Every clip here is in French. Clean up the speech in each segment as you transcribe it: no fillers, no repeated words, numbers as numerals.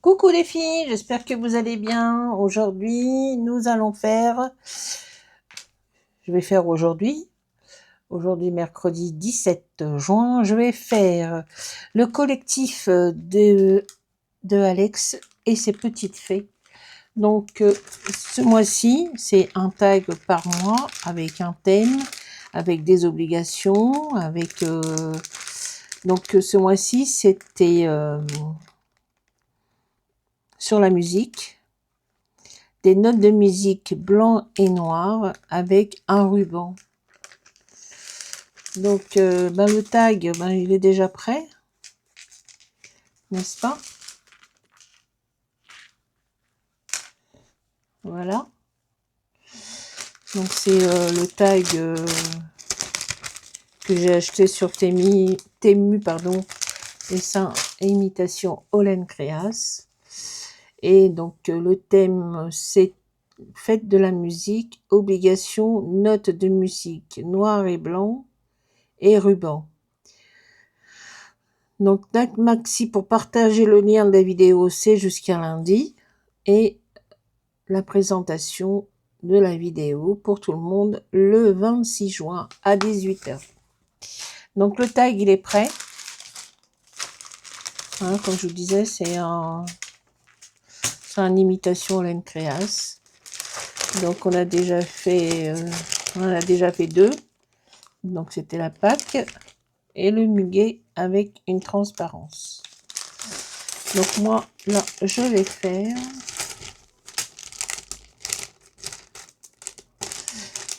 Coucou les filles, j'espère que vous allez bien. Aujourd'hui, nous allons faire, je vais faire aujourd'hui mercredi 17 juin, je vais faire le collectif de Alex et ses petites fées. Donc ce mois-ci, c'est un tag par mois avec un thème, avec des obligations, avec donc ce mois-ci c'était sur la musique, des notes de musique blanc et noir avec un ruban. Donc le tag, il est déjà prêt, n'est-ce pas? Voilà. Donc c'est le tag que j'ai acheté sur Temu, dessin et imitation Olen Créas. Et donc le thème c'est fête de la musique, obligation, notes de musique noir et blanc et ruban. Donc date maxi pour partager le lien de la vidéo, c'est jusqu'à lundi, et la présentation de la vidéo pour tout le monde le 26 juin à 18 h. Donc le tag il est prêt, hein, comme je vous disais, c'est un imitation Olen Créas. Donc on a déjà fait deux, donc c'était la Pâque et le muguet avec une transparence. Donc moi là je vais faire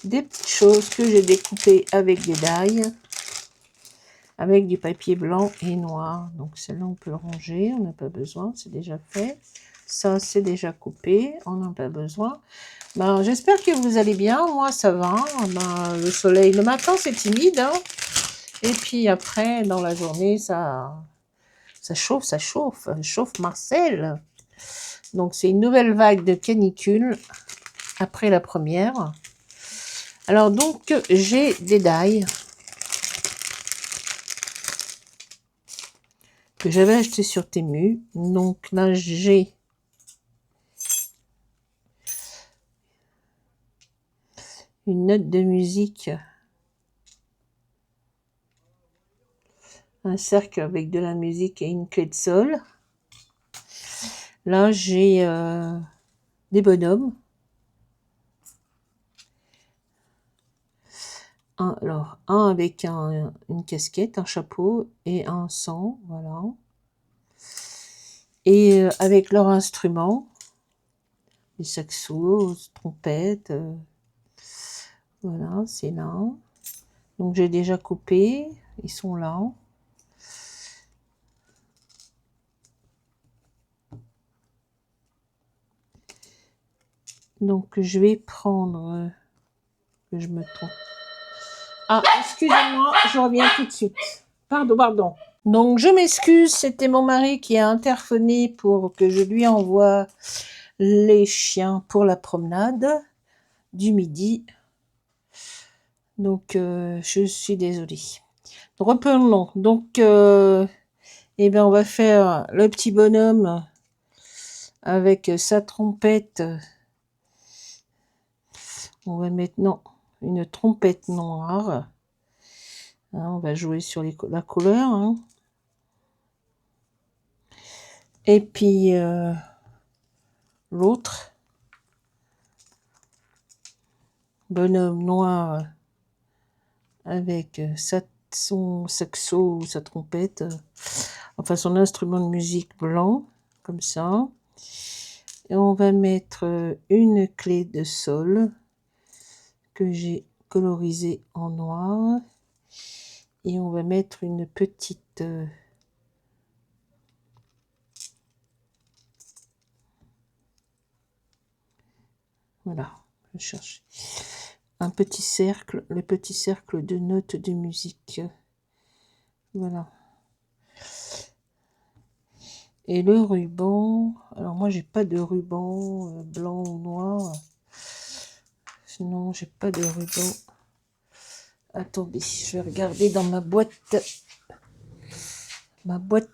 des petites choses que j'ai découpées avec des die, avec du papier blanc et noir. Donc celle-là on peut le ranger, on n'a pas besoin, c'est déjà fait. Ça c'est déjà coupé, on n'a pas besoin. J'espère que vous allez bien, moi ça va. Le soleil le matin c'est timide, hein. Et puis après dans la journée ça chauffe Marcel. Donc c'est une nouvelle vague de canicule après la première. Alors donc j'ai des die que j'avais acheté sur Temu. Donc là j'ai une note de musique, un cercle avec de la musique et une clé de sol. Là j'ai des bonhommes. Un avec une casquette, un chapeau et un sang, voilà. Et avec leurs instruments, les saxos, trompettes, voilà, c'est là. Donc j'ai déjà coupé, ils sont là. Donc je vais prendre, que je me trompe. Ah, excusez-moi, je reviens tout de suite. Pardon. Donc je m'excuse, c'était mon mari qui a interphoné pour que je lui envoie les chiens pour la promenade du midi. Donc je suis désolée. Reprenons. Donc Et bien, on va faire le petit bonhomme avec sa trompette. On va mettre, non, une trompette noire. Hein, on va jouer sur la couleur. Hein. Et puis, l'autre, bonhomme noir avec son saxo ou sa trompette, enfin son instrument de musique blanc, comme ça. Et on va mettre une clé de sol que j'ai colorisée en noir. Et on va mettre une petite... voilà, je cherche un petit cercle, le petit cercle de notes de musique. Voilà. Et le ruban, alors moi j'ai pas de ruban blanc ou noir. Sinon j'ai pas de ruban. Attendez, je vais regarder dans ma boîte. Ma boîte.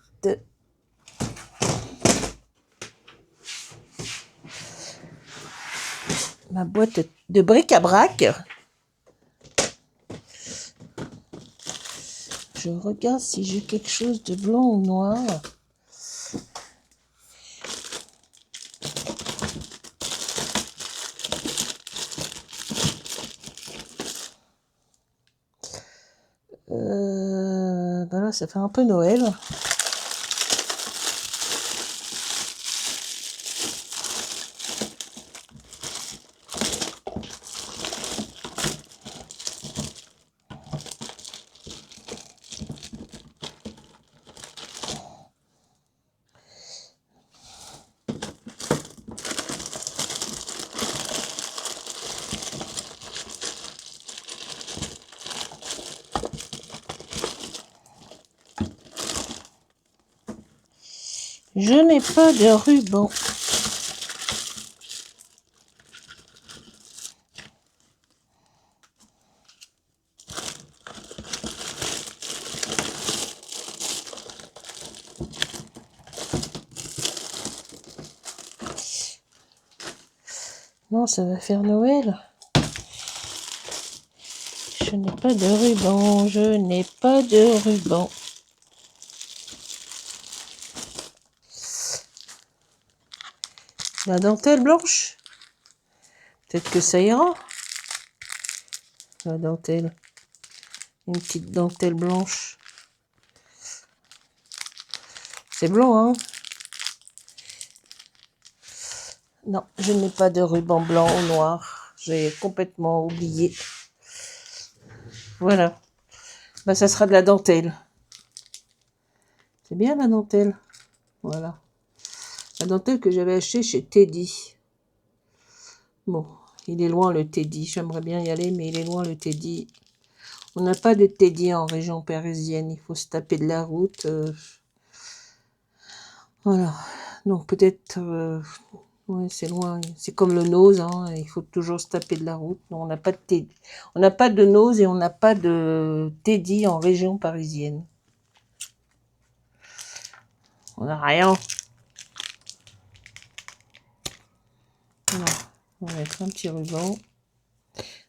Ma boîte de bric-à-brac. Je regarde si j'ai quelque chose de blanc ou noir. Ben là, ça fait un peu Noël. Je n'ai pas de ruban. Non, ça va faire Noël. Je n'ai pas de ruban. Je n'ai pas de ruban. La dentelle blanche. Peut-être que ça ira. La dentelle. Une petite dentelle blanche. C'est blanc, hein? Non, je n'ai pas de ruban blanc ou noir. J'ai complètement oublié. Voilà. Bah, ça sera de la dentelle. C'est bien la dentelle. Voilà. La dentelle que j'avais achetée chez Teddy. Bon, il est loin le Teddy. J'aimerais bien y aller, mais il est loin le Teddy. On n'a pas de Teddy en région parisienne. Il faut se taper de la route. Voilà. Donc peut-être... ouais, c'est loin. C'est comme le Nose. Hein. Il faut toujours se taper de la route. Non, on n'a pas de Teddy. On n'a pas de Nose et on n'a pas de Teddy en région parisienne. On n'a rien. Voilà. On va mettre un petit ruban.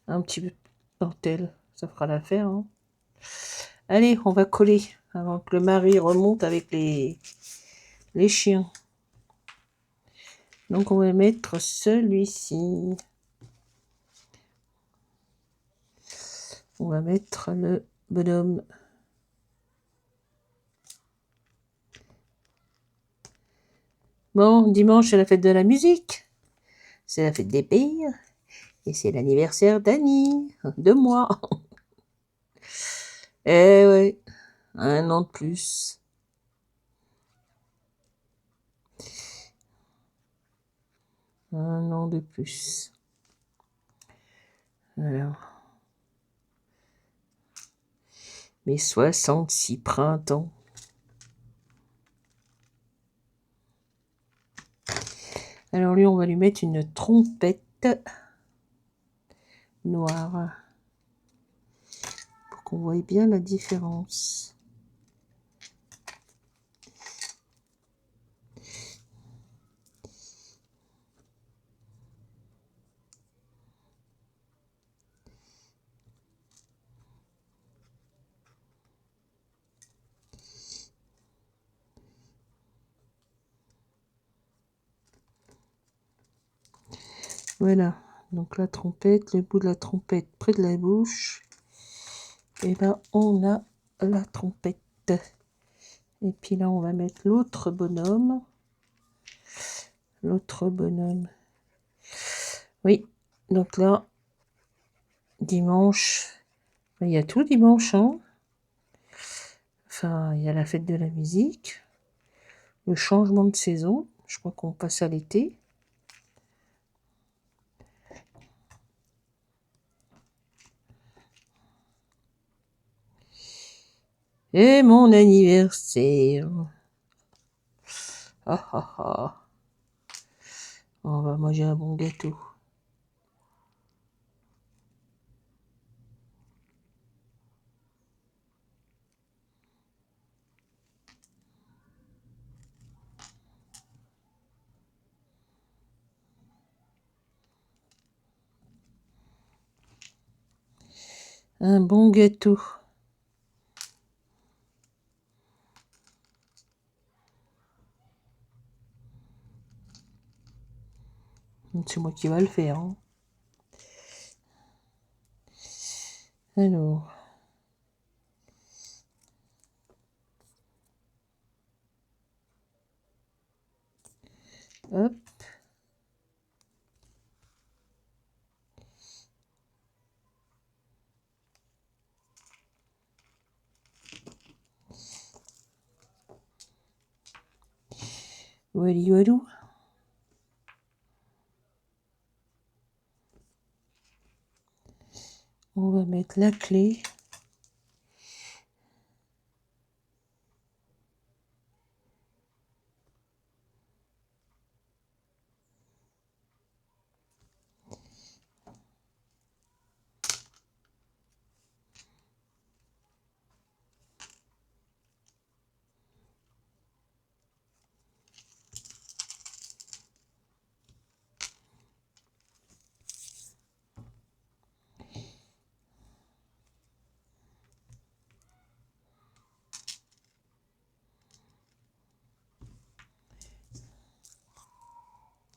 Un petit peu de dentelle. Ça fera l'affaire. Hein. Allez, on va coller avant que le mari remonte avec les chiens. Donc on va mettre celui-ci. On va mettre le bonhomme. Bon, dimanche, c'est la fête de la musique. C'est la fête des pays. Et c'est l'anniversaire d'Annie, de moi. Eh ouais, 1 an de plus. Un an de plus. Alors. Mes 66 printemps. Alors lui, on va lui mettre une trompette noire. Pour qu'on voie bien la différence. Voilà, donc la trompette, le bout de la trompette près de la bouche. Et là, on a la trompette. Et puis là, on va mettre l'autre bonhomme. L'autre bonhomme. Oui, donc là, dimanche, il y a tout dimanche, hein. Enfin, il y a la fête de la musique, le changement de saison. Je crois qu'on passe à l'été. Et mon anniversaire. Ah ah ah. On va manger un bon gâteau. Un bon gâteau. C'est moi qui va le faire, hein. Alors. Hop. Wally walou. On va mettre la clé.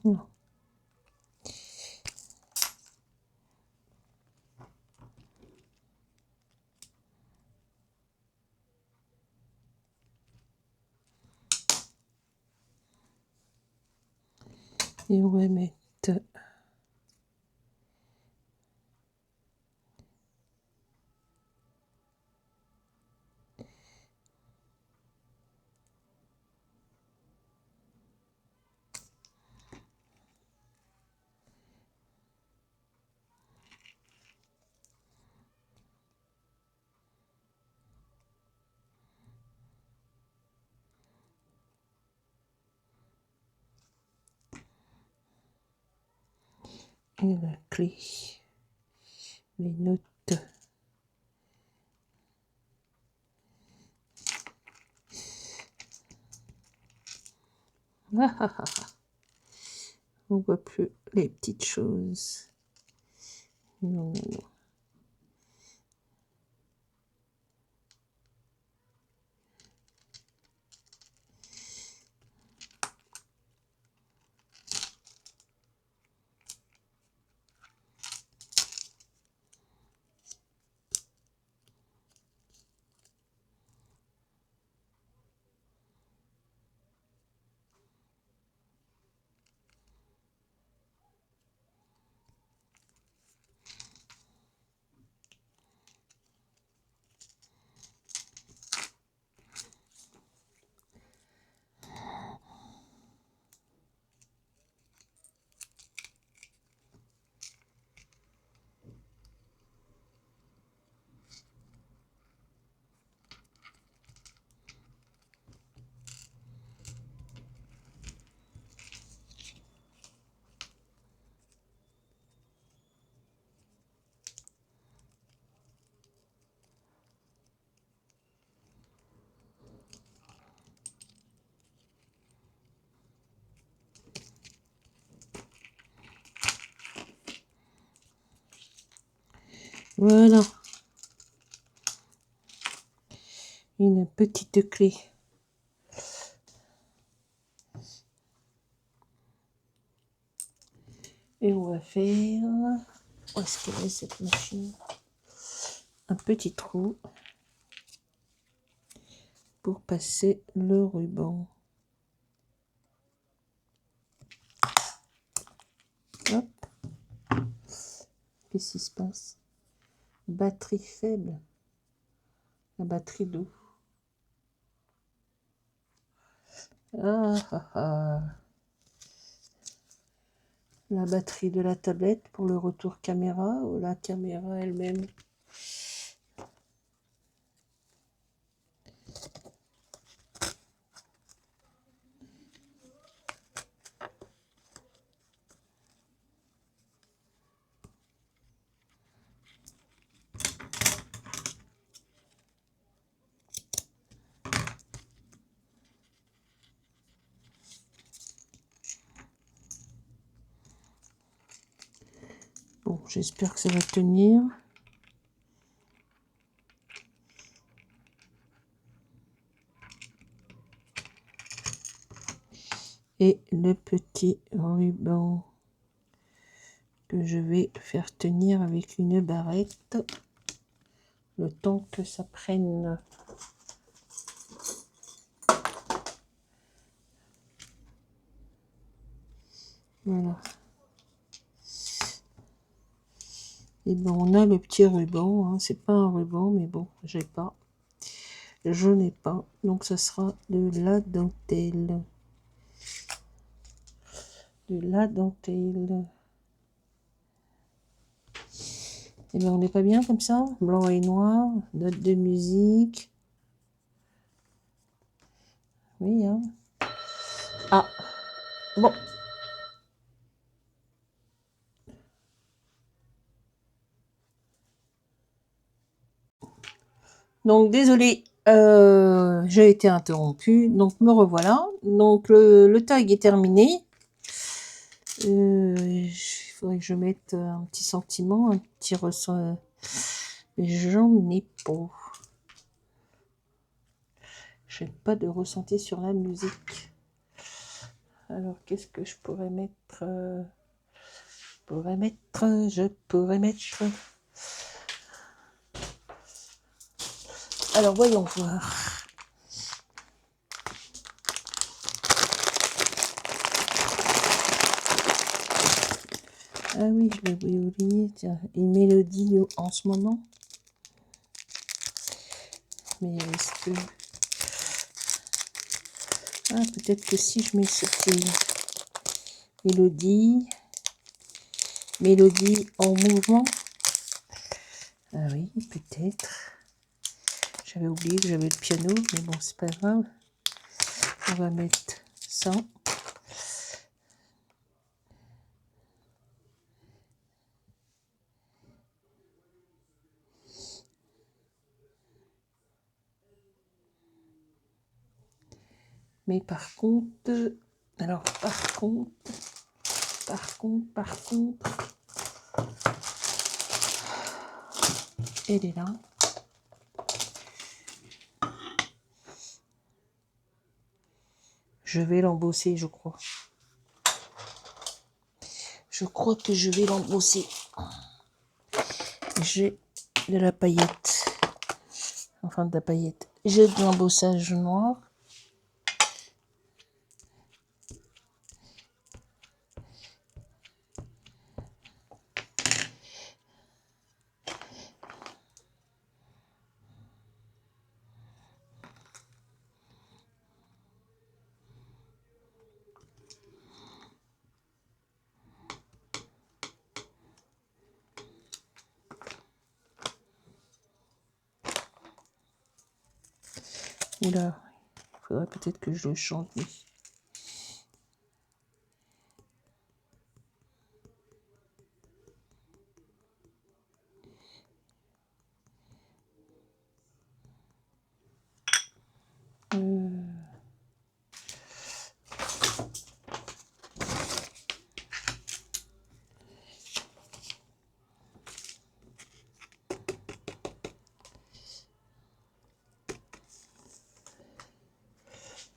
Non. Et on va mettre et la clé. Les notes. Ah, ah, ah. On voit plus les petites choses. Non, non, non. Voilà. Une petite clé. Et on va faire... Où est-ce qu'elle est cette machine? Un petit trou pour passer le ruban. Hop. Qu'est-ce qui se passe? Batterie faible. La batterie d'eau. Ah, ah, ah. La batterie de la tablette pour le retour caméra ou la caméra elle-même? Bon, j'espère que ça va tenir. Et le petit ruban que je vais faire tenir avec une barrette le temps que ça prenne. Voilà. Et ben on a le petit ruban, hein. C'est pas un ruban, mais bon, je n'ai pas, donc ça sera de la dentelle. De la dentelle. Et ben on n'est pas bien comme ça, blanc et noir, note de musique. Oui, hein. Ah, bon. Donc désolé, j'ai été interrompue, donc me revoilà. Donc le tag est terminé. Il faudrait que je mette un petit sentiment, un petit ressent. J'en ai pas. J'ai pas de ressenti sur la musique. Alors qu'est-ce que je pourrais mettre? Je pourrais mettre. Alors voyons voir. Ah oui, je l'ai oublié. Tiens, une mélodie en ce moment. Mais est-ce que... Ah, peut-être que si je mets cette mélodie en mouvement. Ah oui, peut-être. J'avais oublié que j'avais le piano, mais bon, c'est pas grave. On va mettre ça. Mais par contre, alors par contre, elle est là. Je vais l'embosser, je crois. Je crois que je vais l'embosser. J'ai de la paillette. Enfin, de la paillette. J'ai de l'embossage noir. Oula, il faudrait peut-être que je le change.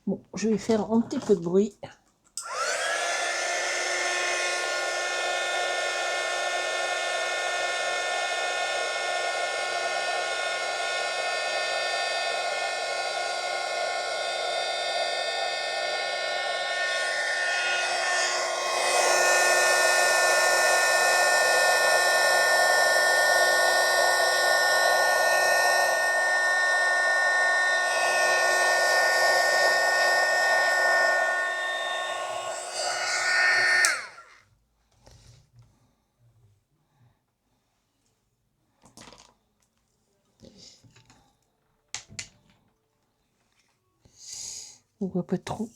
Bon, je vais faire un petit peu de bruit. On voit pas trop.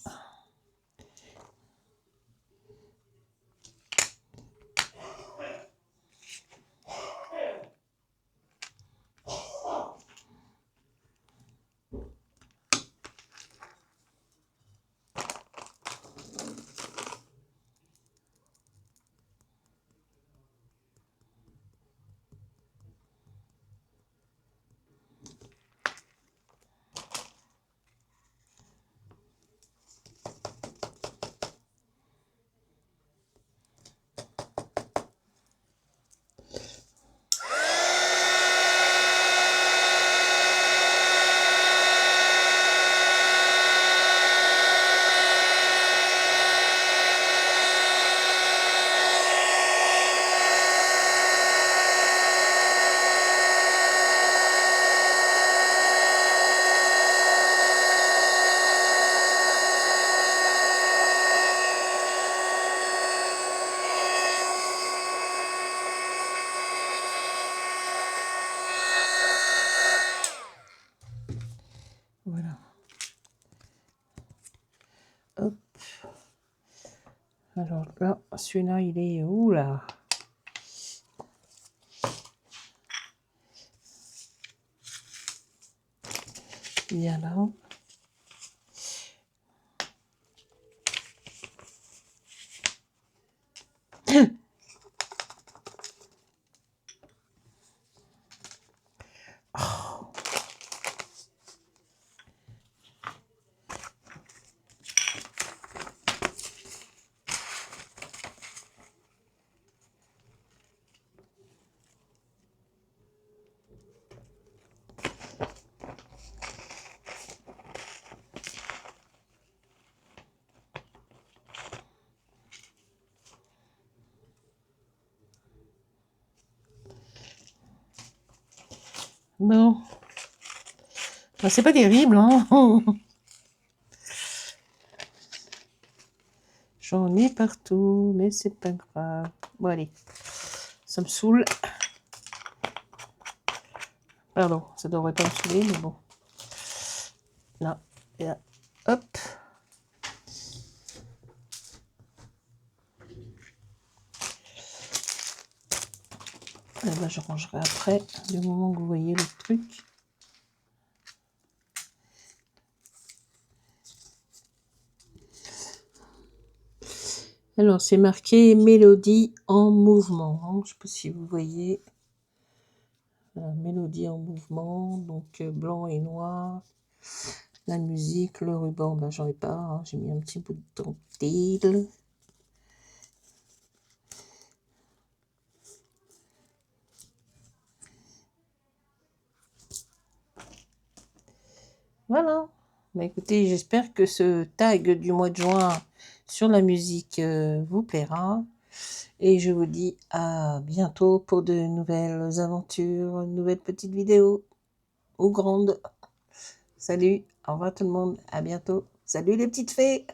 Voilà. Hop. Alors là, celui-là, il est où là? Il y a là. Bon. Ben, c'est pas terrible, hein. J'en ai partout, mais c'est pas grave. Bon, allez. Ça me saoule. Pardon, ça devrait pas me saouler, mais bon. Là, et là. Hop. Et ben, je rangerai après, du moment que vous voyez le truc. Alors, c'est marqué mélodie en mouvement. Hein. Je ne sais pas si vous voyez. Mélodie en mouvement, donc blanc et noir. La musique, le ruban, ben, j'en ai pas. Hein. J'ai mis un petit bout de dentelle. Voilà. Bah, écoutez, j'espère que ce tag du mois de juin sur la musique vous plaira. Et je vous dis à bientôt pour de nouvelles aventures, de nouvelles petites vidéos ou grandes. Salut, au revoir tout le monde, à bientôt. Salut les petites fées!